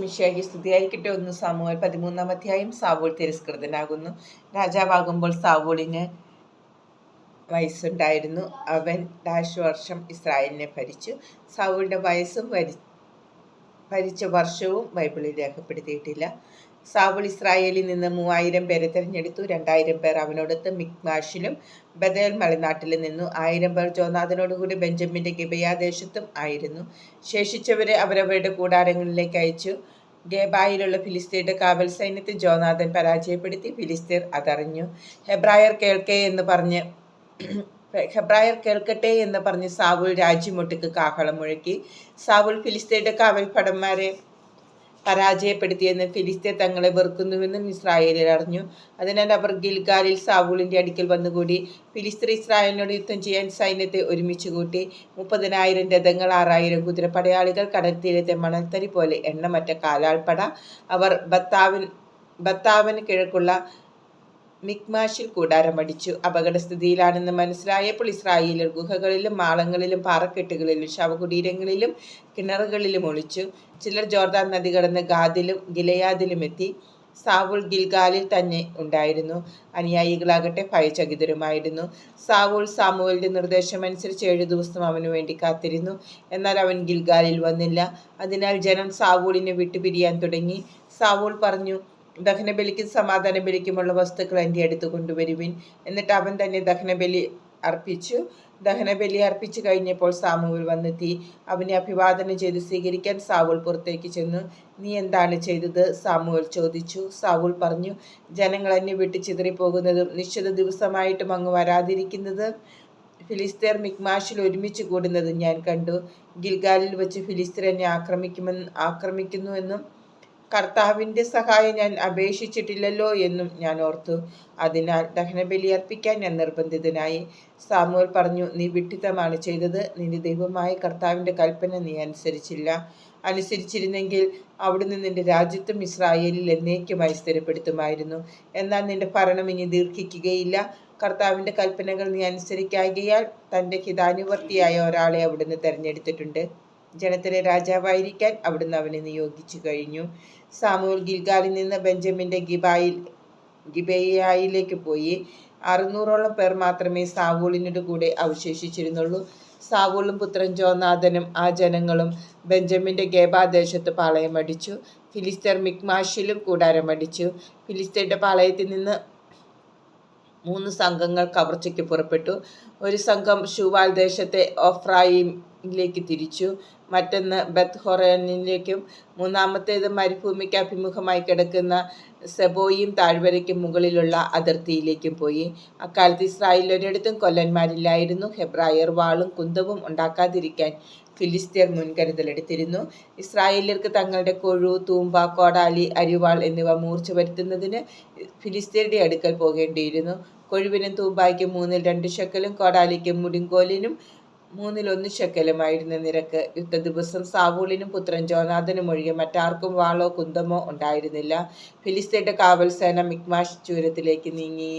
മിശിഹായ്ക്ക് സ്തുതിയായിരിക്കട്ടെ. 1 സാമുവേൽ 13-ാം അധ്യായം. സാവൂൾ തിരസ്കൃതനാകുന്നു. രാജാവാകുമ്പോൾ സാവൂളിന് വയസ്സുണ്ടായിരുന്നു. അവൻ വർഷം ഇസ്രായേലിനെ ഭരിച്ചു. സാവൂളിന്റെ വയസ്സും ഭരിച്ച വർഷവും ബൈബിളിൽ രേഖപ്പെടുത്തിയിട്ടില്ല. സാവൂൾ ഇസ്രായേലിൽ നിന്ന് 3000 പേരെ തിരഞ്ഞെടുത്തു. 2000 പേർ അവനോടൊത്ത് മിക്മാഷിലും ബഥേൽ മലനാട്ടിലും നിന്നു. 1000 പേർ ജോനാഥനോടുകൂടി ബെഞ്ചമിന്റെ ഗിബെയാദേശത്തും ആയിരുന്നു. ശേഷിച്ചവരെ അവരവരുടെ കൂടാരങ്ങളിലേക്ക് അയച്ചു. ഗേബായിലുള്ള ഫിലിസ്തീന്റെ കാവൽ സൈന്യത്തെ ജോനാഥൻ പരാജയപ്പെടുത്തി. ഫിലിസ്തീർ അതറിഞ്ഞു. ഹെബ്രായർ കേൾക്കട്ടെ എന്ന് പറഞ്ഞ് സാവൂൾ രാജ്യമൊട്ടുക്ക് കാഹളം മുഴക്കി. സാവൂൾ ഫിലിസ്തീന്റെ കാവൽ ഭടന്മാരെ പരാജയപ്പെടുത്തിയെന്ന് ഫിലിസ്തീർ തങ്ങളെ വെറുക്കുന്നുവെന്നും ഇസ്രായേലിൽ അറിഞ്ഞു. അതിനാൽ അവർ ഗിൽഗാലിൽ സാവൂളിന്റെ അടുക്കൽ വന്നുകൂടി. ഫിലിസ്തീർ ഇസ്രായേലിനോട് യുദ്ധം ചെയ്യാൻ സൈന്യത്തെ ഒരുമിച്ച് കൂട്ടി. 30,000 രഥങ്ങൾ, 6000 കുതിരപ്പടയാളികൾ, കടൽത്തീരത്തെ മണൽത്തരി പോലെ എണ്ണമറ്റ കാലാൾപ്പട. അവർ ബത്താവന് കിഴക്കുള്ള മിക്മാഷിൽ കൂടാരമടിച്ചു. അപകടസ്ഥിതിയിലാണെന്ന് മനസ്സിലായപ്പോൾ ഇസ്രായേലിൽ ഗുഹകളിലും മാളങ്ങളിലും പാറക്കെട്ടുകളിലും ശവകുടീരങ്ങളിലും കിണറുകളിലും ഒളിച്ചു. ചിലർ ജോർദാൻ നദി കടന്ന് ഗാദിലും ഗിലെയാദിലും എത്തി. സാവൂൾ ഗിൽഗാലിൽ തന്നെ ഉണ്ടായിരുന്നു. അനുയായികളാകട്ടെ ഭയചകിതരുമായിരുന്നു. സാവൂൾ സാമുവേലിന്റെ നിർദ്ദേശമനുസരിച്ച് 7 ദിവസം അവനു വേണ്ടി കാത്തിരുന്നു. എന്നാൽ അവൻ ഗിൽഗാലിൽ വന്നില്ല. അതിനാൽ ജനം സാവൂളിനെ വിട്ടുപിരിയാൻ തുടങ്ങി. സാവൂൾ പറഞ്ഞു, ദഹനബലിക്കും സമാധാന ബലിക്കുമുള്ള വസ്തുക്കൾ എൻ്റെ അടുത്ത് കൊണ്ടുവരുവിൻ. എന്നിട്ട് അവൻ തന്നെ ദഹനബലി അർപ്പിച്ചു കഴിഞ്ഞപ്പോൾ സാമുവേൽ വന്നെത്തി. അവനെ അഭിവാദനം ചെയ്ത് സ്വീകരിക്കാൻ സാവൂൾ പുറത്തേക്ക് ചെന്നു. നീ എന്താണ് ചെയ്തത്? സാമുവേൽ ചോദിച്ചു. സാവൂൾ പറഞ്ഞു, ജനങ്ങൾ എന്നെ വിട്ട് ചിതറിപ്പോകുന്നതും നിശ്ചിത ദിവസമായിട്ടും അങ്ങ് വരാതിരിക്കുന്നത് ഫിലിസ്തീർ മിക്മാഷിൽ ഒരുമിച്ച് കൂടുന്നതും ഞാൻ കണ്ടു. ഗിൽഗാലിൽ വെച്ച് ഫിലിസ്തീർ എന്നെ ആക്രമിക്കുന്നുവെന്നും കർത്താവിൻ്റെ സഹായം ഞാൻ അപേക്ഷിച്ചിട്ടില്ലല്ലോ എന്നും ഞാൻ ഓർത്തു. അതിനാൽ ദഹനബലി അർപ്പിക്കാൻ ഞാൻ നിർബന്ധിതനായി. സാമുവേൽ പറഞ്ഞു, നീ വിഡ്ഢിത്തമാണ് ചെയ്തത്. നിന്റെ ദൈവമായ കർത്താവിൻ്റെ കൽപ്പന നീ അനുസരിച്ചിരുന്നെങ്കിൽ അവിടുന്ന് നിന്റെ രാജ്യത്തും ഇസ്രായേലിൽ എന്നേക്കുമായി സ്ഥിരപ്പെടുത്തുമായിരുന്നു. എന്നാൽ നിന്റെ ഭരണം ഇനി ദീർഘിക്കുകയില്ല. കർത്താവിൻ്റെ കൽപ്പനകൾ നീ അനുസരിക്കായകയാൽ തൻ്റെ ഹിതാനുവർത്തിയായ ഒരാളെ അവിടുന്ന് തെരഞ്ഞെടുത്തിട്ടുണ്ട്. ജനത്തിലെ രാജാവായിരിക്കാൻ അവിടുന്ന് അവനെ നിയോഗിച്ചു കഴിഞ്ഞു. സാമുവേൽ ഗിൽഗാലിൽ നിന്ന് ബെഞ്ചമിന്റെ ഗിബെയായിലേക്ക് പോയി. 600ഓളം പേർ മാത്രമേ സാവൂളിനോട് കൂടെ അവശേഷിച്ചിരുന്നുള്ളൂ. സാവൂളും പുത്രൻ ജോനാഥനും ആ ജനങ്ങളും ബെഞ്ചമിന്റെ ഗേബാദേശത്ത് പാളയമടിച്ചു. ഫിലിസ്തീർ മിക്മാഷിലും കൂടാരമടിച്ചു. ഫിലിസ്തീന്റെ പാളയത്തിൽ നിന്ന് 3 സംഘങ്ങൾ കവർച്ചയ്ക്ക് പുറപ്പെട്ടു. ഒരു സംഘം ശൂവാൽ ദേശത്തെ ഒഫ്രായിമിലേക്ക് തിരിച്ചു. മറ്റൊന്ന് ബത്ത്ഹൊറോനിലേക്കും മൂന്നാമത്തേത് മരുഭൂമിക്ക് അഭിമുഖമായി കിടക്കുന്ന സെബോയിം താഴ്വരയ്ക്ക് മുകളിലുള്ള അതിർത്തിയിലേക്കും പോയി. അക്കാലത്ത് ഇസ്രായേലിൽ ഒരിടത്തും കൊല്ലന്മാരില്ലായിരുന്നു. ഹെബ്രായർ വാളും കുന്തവും ഉണ്ടാക്കാതിരിക്കാൻ ഫിലിസ്തീർ മുൻകരുതലെടുത്തിരുന്നു. ഇസ്രായേല്യർക്ക് തങ്ങളുടെ കൊഴു, തൂമ്പ, കോടാലി, അരിവാൾ എന്നിവ മൂർച്ച വരുത്തുന്നതിന് ഫിലിസ്തീരുടെ അടുക്കൽ പോകേണ്ടിയിരുന്നു. കൊഴുവിനും തൂമ്പായ്ക്കും 2 ശെക്കലും കോടാലിക്കും മുടിങ്കോലിനും 1 ശെക്കലുമായിരുന്നു നിരക്ക്. യുദ്ധദിവസം സാവൂളിനും പുത്രൻ ജോനാഥനും ഒഴികെ മറ്റാർക്കും വാളോ കുന്തമോ ഉണ്ടായിരുന്നില്ല. ഫിലിസ്തീരുടെ കാവൽ സേന മിക്മാഷ് ചൂരത്തിലേക്ക് നീങ്ങി.